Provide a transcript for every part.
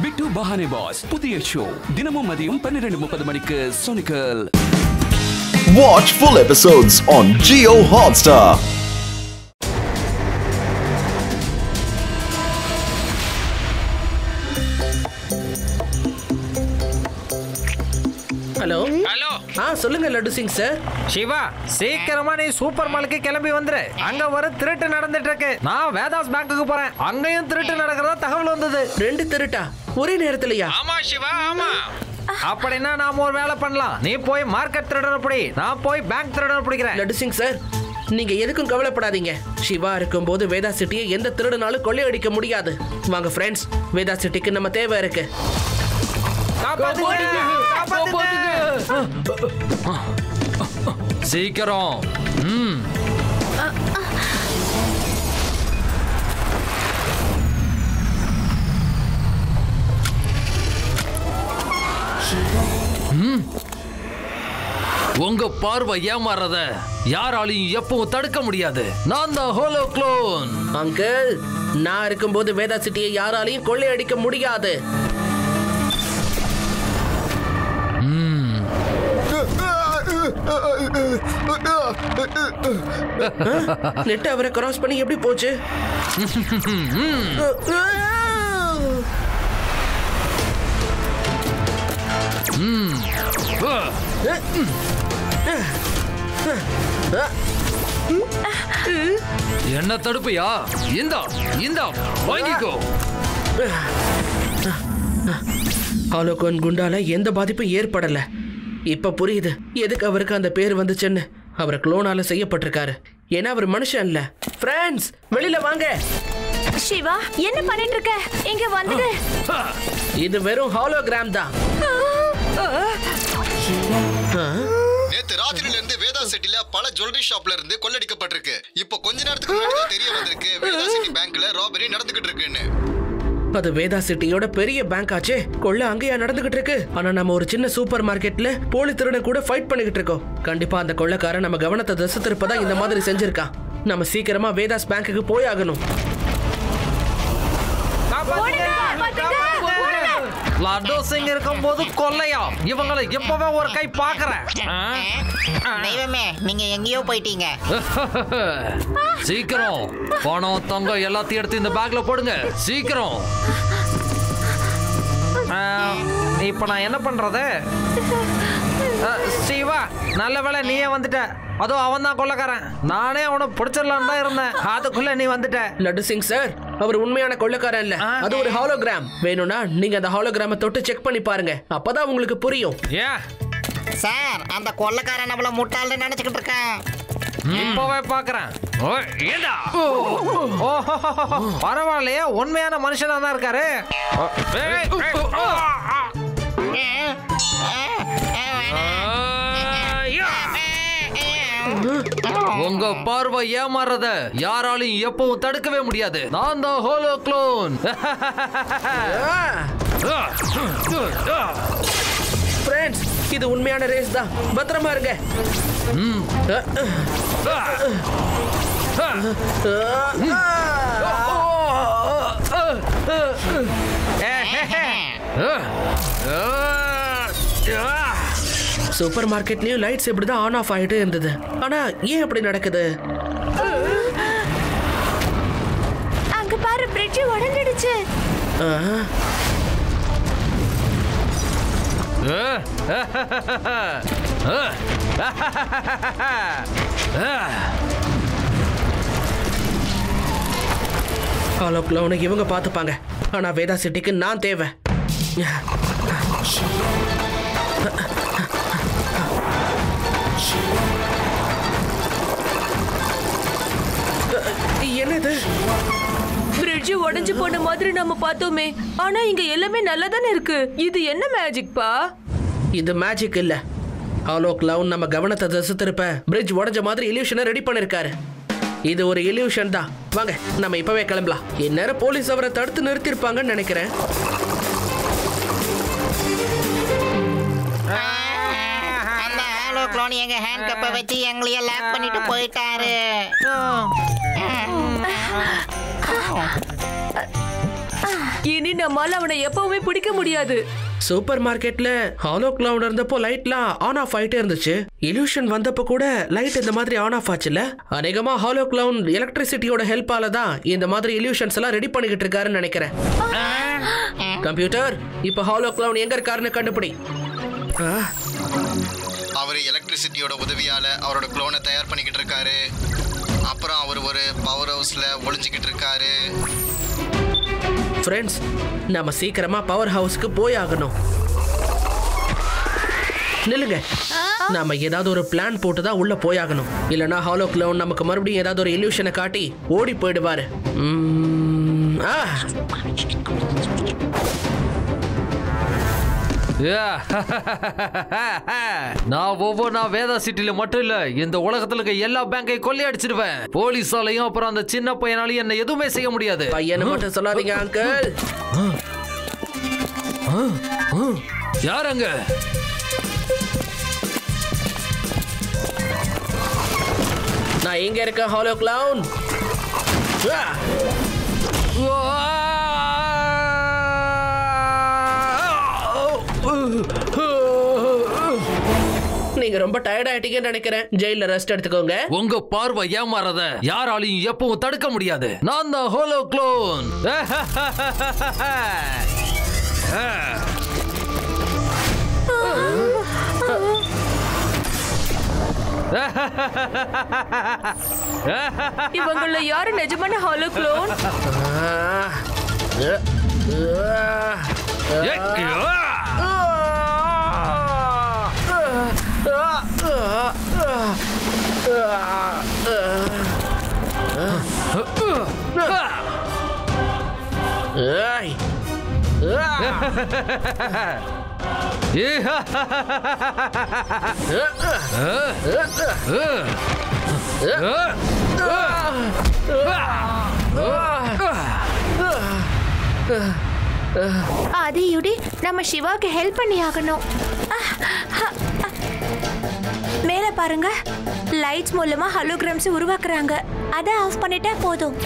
பிட்டு பஹானே pass புதிய show தினமும் மதியம் 12:30 மணிக்கு சோனிக்கல். Watch full episodes on Jio Hotstar. Hello hello சொல்லுங்க லட்டு சிங் சார். சிவா, சீக்கிரமா நீ சூப்பர் மாலுக்கு கிளம்பி வந்துரு. அங்க ஒரு திருட்டு நடந்துட்டு இருக்கு. நான் வேதாஸ் பேங்க்குக்கு போறேன். அங்கேயும் திருட்டு நடக்கிறதா தகவல் வந்தது. 2 திருட்டா ஒரே நேரத்துலயா? ஆமா சிவா, ஆமா. அப்படின்னா நாம ஒரு வேலை பண்ணலாம். நீ போய் மார்க்கெட் திருடனை பிடி, நான் போய் பேங்க் திருடனை பிடிக்கிறேன். லட்டு சிங் சார், நீங்க எதுக்கும் கவலைப்படாதீங்க. சிவா இருக்கும்போது வேதா சிட்டியை எந்த திருடனாலும் கொள்ளையடிக்க முடியாது. வாங்க ஃப்ரெண்ட்ஸ், வேதா சிட்டிக்கு நம்ம தேவை இருக்கு. சீக்கிரம். உங்க பார்வை ஏமாறத யாராலையும் எப்பவும் தடுக்க முடியாது. நான் தான் ஹோலோ க்ளோன். அங்கிள், நான் இருக்கும்போது வேதா சிட்டியை யாராலையும் கொள்ளையடிக்க முடியாது. நெட் அவரை கிராஸ் பண்ணி எப்படி போச்சு? என்ன தடுப்பியா? இந்தா இந்தா வாங்கிக்கோ. ஹாலோகான் குண்டால எந்த பாதிப்பும் ஏற்படல. இப்ப புரியுது எதுக்கு அவருக்கு அந்த பேர் வந்துச்சுன்னு. அவர் குளோனால செய்யப்பட்டிருக்காரு. ஏன்னா அவர் மனுஷன் இல்ல. ஃப்ரெண்ட்ஸ், வெளியில வாங்க. சிவா, என்ன பண்ணிட்டு இருக்க? இங்க வந்துடு. இது வெறும் ஹாலோகிராம் தான். நேத்து ராத்திரில இருந்து வேதா சிட்டில பல ஜுவல்லரி ஷாப்ல இருந்து கொள்ளடிக்கப்பட்டிருக்கு. இப்போ கொஞ்ச நேரத்துக்கு முன்னாடி தெரிய வந்திருக்கு வேதா சிட்டி பேங்க்ல ராபரி நடந்துகிட்டு இருக்குன்னு. அது வேதா சிட்டியோட பெரிய பேங்க் ஆச்சே. கொள்ள அங்கேயா நடந்துகிட்டு இருக்கு. ஆனா நம்ம ஒரு சின்ன சூப்பர் மார்க்கெட்ல போலி திருடன் கூட ஃபைட் பண்ணிக்கிட்டு இருக்கோம். கண்டிப்பா அந்த கொள்ளக்காரன் நம்ம கவனத்தை திசை திருப்பதான் இந்த மாதிரி செஞ்சிருக்கான். நம்ம சீக்கிரமா வேதாஸ் பேங்க்குக்கு போய் ஆகணும். லட்டு சிங் இருக்கும் போது கொல்லையா? இவங்களை எப்பவே ஒரு கை பாக்குறேன். தெய்வமே, நீங்க எங்கேயோ போயிட்டீங்க. சீக்கிரம் பணம் தங்கம் எல்லாத்தையும் எடுத்து இந்த பேக்ல போடுங்க. சீக்கிரம். இப்ப நான் என்ன பண்றது? சிவா, நல்ல வேளை நீயே வந்துட்ட. அதோ அவன் தான் கொள்ளக்காரன். நானே அவனை பிடிச்சிடலான்னு தான் இருந்தேன். அதுக்குள்ள நீ வந்துட்ட. லட்டு சிங் சார், அவர் உண்மையான கொள்ளக்காரன் இல்ல. அது ஒரு ஹாலோகிராம். வேணும்னா நீங்க அந்த ஹாலோகிராமை தொட்டு செக் பண்ணி பாருங்க. அப்பதான் உங்களுக்கு புரியும். ஏன் சார், அந்த கொள்ளக்காரன் நம்மள முட்டாள்னு நினைச்சுக்கிட்டு இருக்கான். இப்பவே பாக்குறேன். பரவாயில்லையே, உண்மையான மனுஷனா தான் இருக்காரு. உங்க பார்வை ஏமாறத யாராலையும் எப்பவும் தடுக்கவே முடியாது. நான் தான் ஹோலோ க்ளோன். ஃப்ரெண்ட்ஸ், இது உண்மையான ரேஸ் தான். பத்திரமா இருங்க. சூப்பர் மார்க்கெட்லயும் லைட்ஸ் இப்படிதான் ஆன் ஆஃப் ஆயிட்டு இருந்தது. ஆனா ஏன் அப்படி நடக்குது? அங்க பாரு, பிரிட்ஜ் உடைஞ்சிடுச்சு. ஹாலோ க்ளோனை இவங்க பார்த்துப்பாங்க. ஆனா வேதா சிட்டிக்கு நான் தேவை. என்னது? பிரிட்ஜ் உடைஞ்சு போன மாதிரி நம்ம பார்த்தோமே. ஆனா இங்க எல்லாமே நல்லா தானே இருக்கு. இது என்ன மேஜிக் பா? இது மேஜிக் இல்ல. ஹாலோ க்ளவுன் நம்ம கவனத்தை திசை திருப்ப பிரிட்ஜ் உடைஞ்ச மாதிரி இல்யூஷனை ரெடி பண்ணிருக்காரு. இது ஒரு இல்யூஷன் தான். வாங்க, நம்ம இப்பவே கிளம்பலாம். இந்நேரம் போலீஸ் அவரை தடுத்து நிறுத்திருப்பாங்கன்னு நினைக்கிறேன். அந்த ஹாலோ க்ளோன் எங்க ஹேண்ட் கப்பை வச்சு எங்களையே லாக் பண்ணிட்டு போயிட்டாரு. இனி நம்மால அவனை எப்பவுமே பிடிக்க முடியாது. சூப்பர் மார்க்கெட்ல ஹாலோ கிளவுன் இருந்தப்போ லைட்லாம் ஆன் ஆஃப் ஆயிட்டே இருந்துச்சு. இல்யூஷன் வந்தப்போ கூட லைட் இந்த மாதிரி ஆன் ஆஃப் ஆச்சுல. அநேகமா ஹாலோ கிளவுன் எலக்ட்ரிசிட்டியோட ஹெல்ப்பால தான் இந்த மாதிரி இல்யூஷன்ஸ் எல்லாம் ரெடி பண்ணிக்கிட்டு இருக்காருன்னு நினைக்கிறேன். கம்ப்யூட்டர், இப்ப ஹாலோ கிளவுன் எங்க இருக்காருன்னு கண்டுபிடி. அவர் எலக்ட்ரிசிட்டியோட உதவியால அவரோட குளோனை தயார் பண்ணிக்கிட்டு இருக்காரு. அப்புறம் அவர் ஒரு பவர் ஹவுஸ்ல ஒளிஞ்சுக்கிட்டு இருக்காரு. ஃப்ரெண்ட்ஸ், நம்ம சீக்கிரமா பவர் ஹவுஸ்க்கு போய் ஆகணும். நில்லுங்க, நாம ஏதாவது ஒரு பிளான் போட்டு தான் உள்ள போயாகணும். இல்லனா ஹாலோ கிளவுன் நமக்கு மறுபடியும் ஏதாவது ஒரு இல்யூஷனை காட்டி ஓடி போயிடுவாரு. நான் ஒவ்வொன்னா வேதா சிட்டில மட்டும் இல்ல, இந்த உலகத்துல இருக்க எல்லா பேங்கையும் கொள்ளையடிச்சிடுவேன். போலீஸாலையும் அப்புறம் அந்த சின்ன பையனாலையும் என்ன எதுவுமே செய்ய முடியாது. பையனை மட்டும் சொல்லாதீங்க அங்கிள். யார் அங்க? நான் எங்க இருக்கேன் ஹாலோ கிளவுன்? நீங்க ரொம்ப டயர்ட் ஆயிட்டீங்கன்னு நினைக்கிறேன். ஜெயில ரெஸ்ட் எடுத்துக்கோங்க. உங்க பார்வை ஏமாறத யாராலையும் எப்பவும் தடுக்க முடியாது. நான் தான் ஹாலோ கிளவுன். இவங்கள யாரு நிஜமான ஹாலோ கிளோன்? ஆதியுடி, நம்ம சிவாக்கு ஹெல்ப் பண்ணி ஆகணும். மேல பாருங்க, லைட்ஸ் மூலமா ஹாலோகிராம்ஸ் உருவாக்குறாங்க. அதை ஆஃப் பண்ணிட்டா போதும்.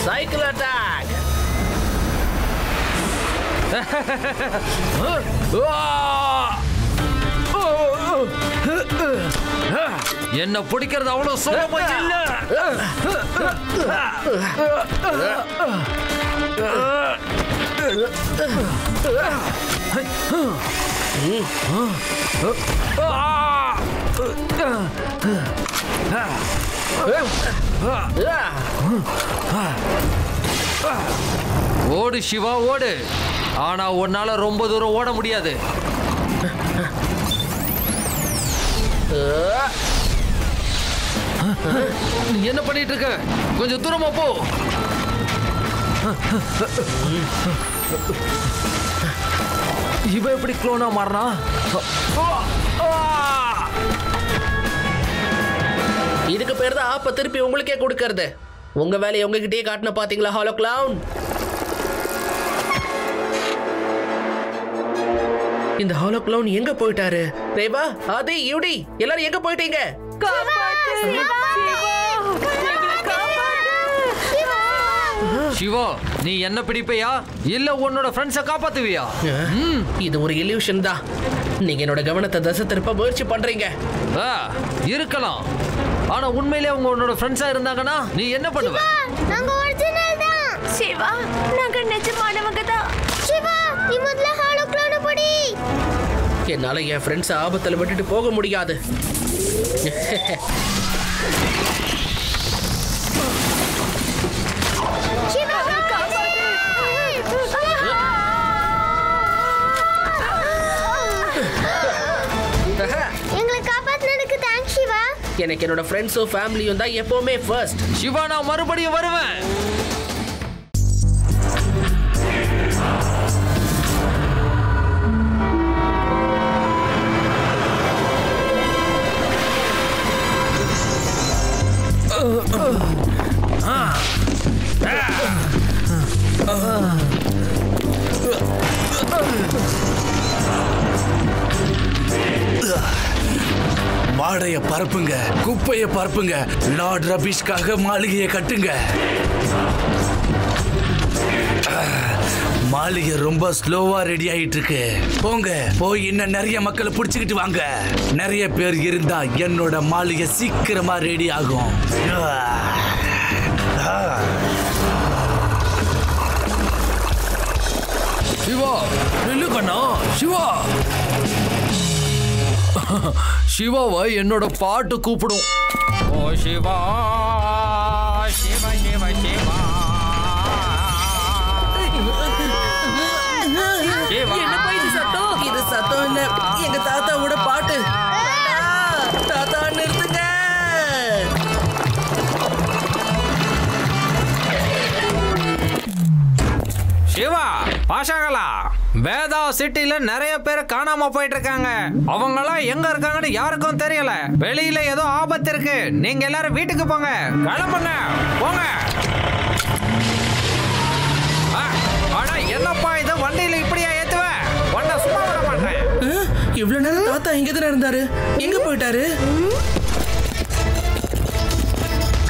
Cycle attack. என்ன பிடிக்கிறது அவ்வளவு சுலபமா இல்ல. ஓடு சிவா ஓடு. ஆனா உன்னால ரொம்ப தூரம் ஓட முடியாது. நீ என்ன பண்ணிட்டு இருக்க? கொஞ்சம் தூரமா போ. இவ எப்படி குளோனா மாறினா? இதுக்கு பேர் தான் ஆப்ப திருப்பி உங்களுக்கே கொடுக்கறது. உங்க வேலையை உங்ககிட்டயே காட்டின பாத்தீங்களா ஹாலோ கிளவுன்? இந்த ஹாலோ கிளவுன் எங்க போயிட்டாரு? ரேவா, ஆதி, யூடி, எல்லாரும் எங்க போயிட்டீங்க? சிவா, நீ என்ன பிடிப்பையா இல்ல உன்னோட ஃப்ரெண்ட்ஸை காப்பாத்துவியா? இது ஒரு இல்யூஷன் தான். நீங்க என்னோட கவனத்தை திசை திருப்ப முயற்சி பண்றீங்க. இருக்கலாம், ஆனா உண்மையிலே அவங்க உன்னோட ஃப்ரெண்ட்ஸா இருந்தாங்கன்னா நீ என்ன பண்ணுவ? நாங்க ஒரிஜினல் தான். சிவா, நாங்க நிஜமானவங்க தான். சிவா, நீ முதல்ல ஹாலோ கிளவுன் படி. என்னால என் ஃப்ரெண்ட்ஸ் ஆபத்துல விட்டுட்டு போக முடியாது. எங்களை காப்பாத்துனதுக்கு தேங்க்ஸ் சிவா. எனக்கு என்னோட ஃப்ரெண்ட்ஸும் ஃபேமிலியும் தான் எப்பவுமே ஃபர்ஸ்ட். சிவா, நான் மறுபடியும் வருவேன். ஆடைய பரப்புங்க, குப்பைய பரப்புங்க, லார்ட் ரபீஷ்காக மாளிகையை கட்டுங்க. மாளிகை ரொம்ப ஸ்லோவா ரெடி ஆயிட்டு இருக்கு. போங்க, போய் இன்னும் நிறைய மக்களை புடிச்சுக்கிட்டு வாங்க. நிறைய பேர் இருந்தா என்னோட மாளிகை சீக்கிரமா ரெடி ஆகும். சிவா நில்லு கண்ணா. சிவா சிவாவை என்னோட பாட்டு கூப்பிடும். ஓ சிவா சிவா சிவா சிவா. என்னப்பா இது சத்தம்? இது சத்தம் இல்ல, எங்க தாத்தாவோட பாட்டு. தாத்தா நிறுத்துங்க. சிவா பாஷாங்களா, வேதா சிட்டில நிறைய பேர் காணாம போயிட்டு இருக்காங்க. அவங்களாம் எங்க இருக்காங்கன்னு யாருக்கும் தெரியல. வெளியில ஏதோ ஆபத்து இருக்கு. நீங்க எல்லாரும் வீட்டுக்கு போங்க. கிளம்புங்க, போங்க. ஆனா என்னப்பா இது, வண்டியில இப்படியா ஏத்துவ? உன்னை சும்மா விட மாட்டேன். இவ்வளவு நேரம் தாத்தா எங்க தானே இருந்தாரு? எங்க போயிட்டாரு?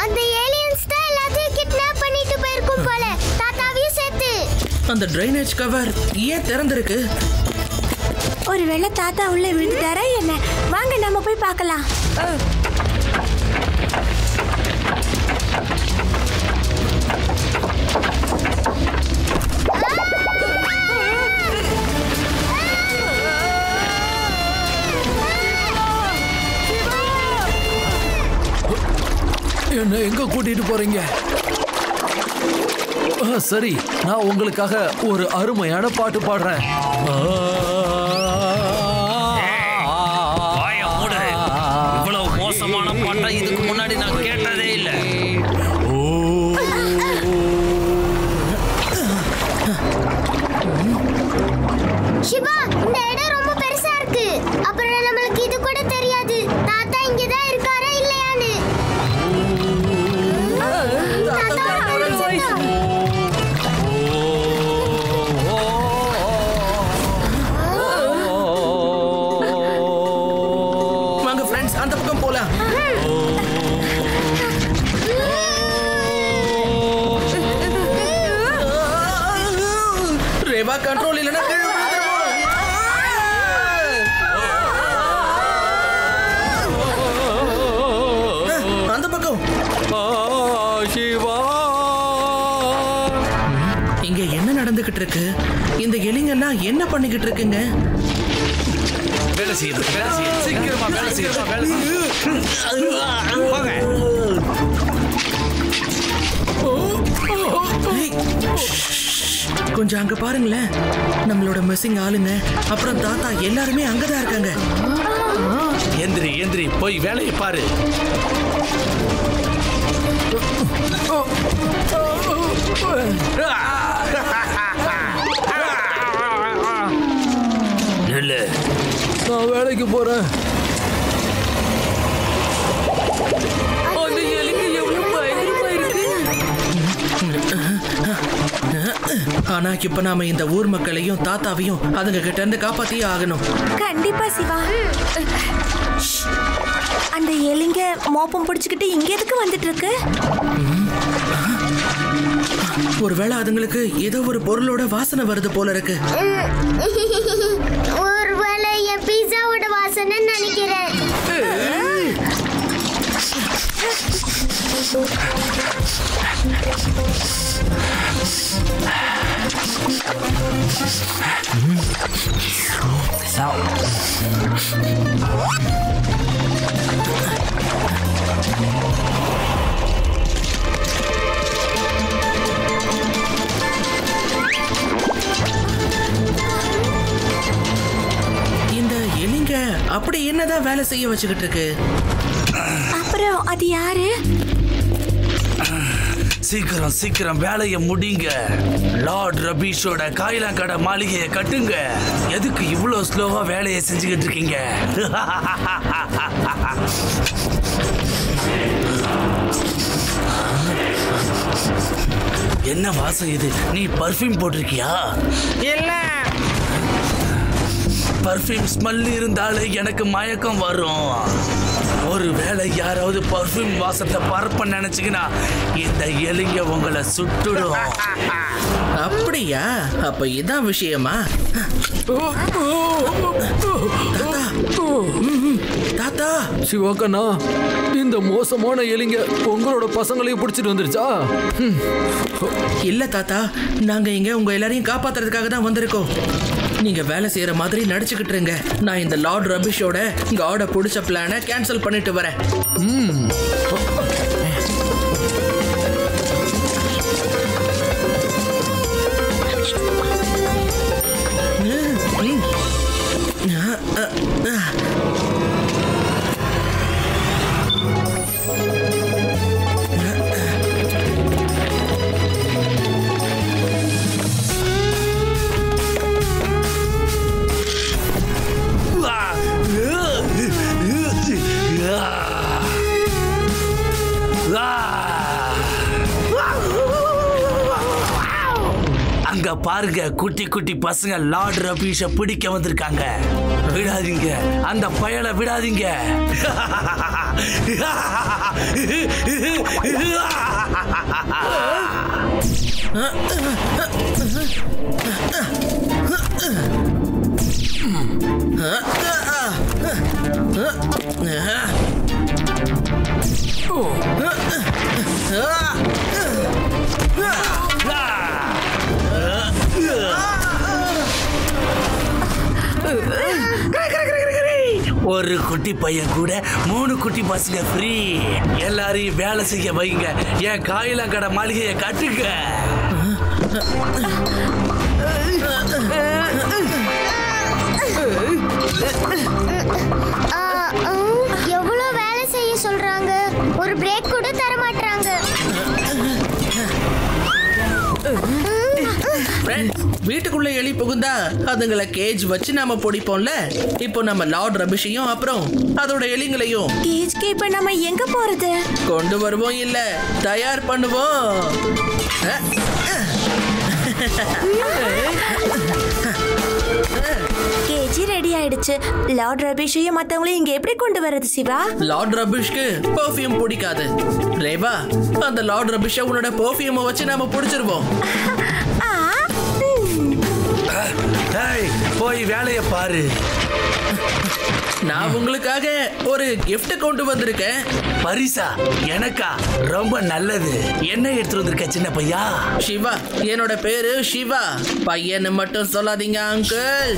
அந்த ஏலியன்ஸ் தான் எல்லாத்தையும் கிட்னாப் பண்ணிட்டு போயிருக்கும் போல. தாத்தாவையும் சேர்த்து. அந்த ட்ரைனேஜ் கவர் ஏன் திறந்திருக்கு? ஒருவேளை தாத்தா உள்ள விழுந்துட்டாரா என்ன? வாங்க நம்ம போய் பார்க்கலாம். என்ன எங்க கூட்டிட்டு போறீங்க? சரி, நான் உங்களுக்காக ஒரு அருமையான பாட்டு பாடுறேன். இவ்வளவு மோசமான பாட்டை இதுக்கு முன்னாடி நான் கேட்டதே இல்லை. சிவா, இந்த இடம் ரொம்ப பெருசா இருக்கு. அப்புறம் நம்மளுக்கு இது கூட தெரியாது தாத்தா இங்க தான் இருக்காரா இல்லையான்னு. வாங்க ஃப்ரெண்ட்ஸ், அந்த பக்கம் போலாம். ரேவா கண்ட்ரோல் இல்லைன்னா கீழே விழுந்துருவோம். அந்த பக்கம். சிவா, இங்க என்ன நடந்துகிட்டு இருக்கு? இந்த எலிங்கெல்லாம் என்ன பண்ணிக்கிட்டு இருக்குங்க? வேலை செய்யணும், வேலை செய்யணும், சீக்கிரமா வேலை செய்யணும், வேலை கொஞ்சம் அங்க பாருங்களேன். நம்மளோட மிஸ்ஸிங் ஆளுங்க, அப்புறம் தாத்தா எல்லாருமே அங்கதான் இருக்காங்க. எந்திரி எந்திரி, போய் வேலையை பாரு. நில்லு, நான் வேலைக்கு போறேன். அந்த எலிங்க எவ்வளவு பயங்கரமா இருக்கு. ஆனா இப்ப நாம இந்த ஊர் மக்களையும் தாத்தாவையும் அதுங்க கிட்ட இருந்து காப்பாத்தியே ஆகணும். கண்டிப்பா சிவா. அந்த எலிங்க மோப்பம் பிடிச்சுக்கிட்டு இங்க எதுக்கு வந்துட்டு இருக்கு? ஒருவேளை அதுங்களுக்கு ஏதோ ஒரு பொருளோட வாசனை வருது போல இருக்கு. ஒருவேளை என் பீஸாவோட வாசனை நினைக்கிறேன். இந்த எலிங்க அப்படி என்னதான் வேலை செய்ய வச்சுக்கிட்டு இருக்கு? அப்புறம் அது யாரு? சீக்கிரம் சீக்கிரம் வேலையை முடிங்க. லார்ட் ரபீஷோட காயிலாங்கடை மாளிகையை கட்டுங்க. எதுக்கு இவ்வளோ ஸ்லோவா வேலையை செஞ்சுக்கிட்டு இருக்கீங்க? என்ன வாசம் இது? நீ பர்ஃப்யூம் போட்டிருக்கியா? இல்ல, பர்ஃப்யூம் ஸ்மெல் இருந்தாலே எனக்கு மயக்கம் வரும். ஒருவேளை யாராவது பர்ஃபியூம் வாசத்தை பரப்ப நினைச்சீங்கன்னா இந்த எலிங்க உங்களை சுட்டுடும். அப்படியா? அப்ப இதான் விஷயமா? தாத்தா சிவாக்கண்ணா, இந்த மோசமான எலிங்க உங்களோட பசங்களையும் பிடிச்சிட்டு வந்துருச்சா? இல்ல தாத்தா, நாங்க இங்க உங்க எல்லாரையும் காப்பாத்துறதுக்காக தான் வந்திருக்கோம். நீங்க வேலை செய்யற மாதிரி நடிச்சுக்கிட்டு இருங்க. நான் இந்த லார்ட் ரபிஷோட காட புடிச்ச பிளானை கேன்சல் பண்ணிட்டு வரேன். அங்க பாருங்க, குட்டி குட்டி பசங்க லார்ட் ரபீஷ பிடிக்க வந்திருக்காங்க. விடாதீங்க, அந்த பயலை விடாதீங்க. ஒரு குட்டி பையன் கூட 3 குட்டி பசங்க ஃப்ரீ. எல்லாரையும் வேலை செய்ய வைங்க. என் காயிலங்கடை மாளிகையை கட்டுங்க. எவ்வளவு வேலை செய்ய சொல்றாங்க, ஒரு பிரேக் கூட தர மாட்டாங்க. வீட்டுக்குள்ள எலி புகுந்தா அதுங்களை கேஜ் வச்சு நாம பிடிப்போம்ல. இப்போ நம்ம லார்ட் ரபிஷையும் அப்புறம் அதோட எலிங்களையும் கேஜ்க்கு இப்ப நம்ம எங்க போறது? கொண்டு வருவோம், இல்ல தயார் பண்ணுவோம். கேஜி ரெடி ஆயிடுச்சு. லார்ட் ரபிஷையும் மத்தவங்களையும் இங்க எப்படி கொண்டு வரது சிவா? லார்ட் ரபிஷ்க்கு பெர்ஃப்யூம் பிடிக்காது. ரேவா, அந்த லார்ட் ரபிஷ உன்னோட பெர்ஃப்யூமை வச்சு நாம பிடிச்சிருவோம். போய் வேலையை பாரு. நான் உங்களுக்காக ஒரு gift கொண்டு வந்திருக்கேன். பரிசா? எனக்கா? ரொம்ப நல்லது. என்ன எடுத்து வந்திருக்க சின்ன பையா? சிவா, என்னோட பேரு சிவா. பையன்னு மட்டும் சொல்லாதீங்க அங்கிள்.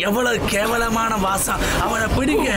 எவ்வளவு கேவலமான வாசம். அவனை பிடிங்க.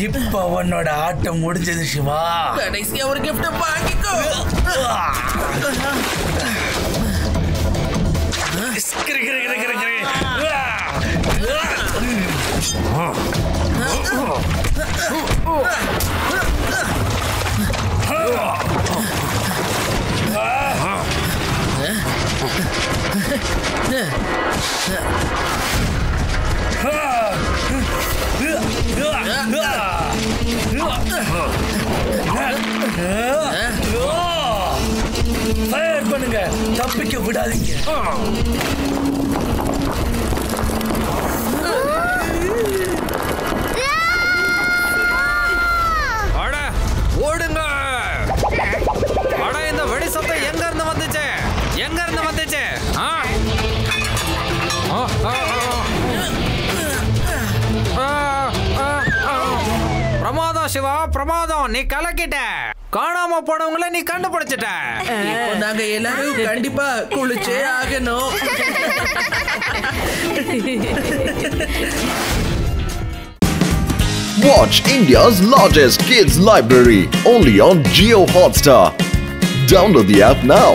இப்ப உன்னோட ஆட்டம் முடிஞ்சது சிவா. கடைசியா ஒரு gift வாங்கிக்கோ. ஃபயர் பண்ணுங்க, தப்பிக்க விடாதீங்க. அட ஓடுங்க. அட இந்த வெடி சத்தம் எங்க இருந்து வந்துச்சு? எங்க இருந்து வந்துச்சு? பிரமாதம் சிவா, பிரமாதம். நீ கலக்கிட்ட. காணாம போனவங்கள நீ கண்டுபிடிச்சிட்ட. இப்போ நாங்க எல்லாரும் கண்டிப்பா குளிச்சே ஆகணும். Watch India's largest kids library only on Jio Hotstar. Download the app now.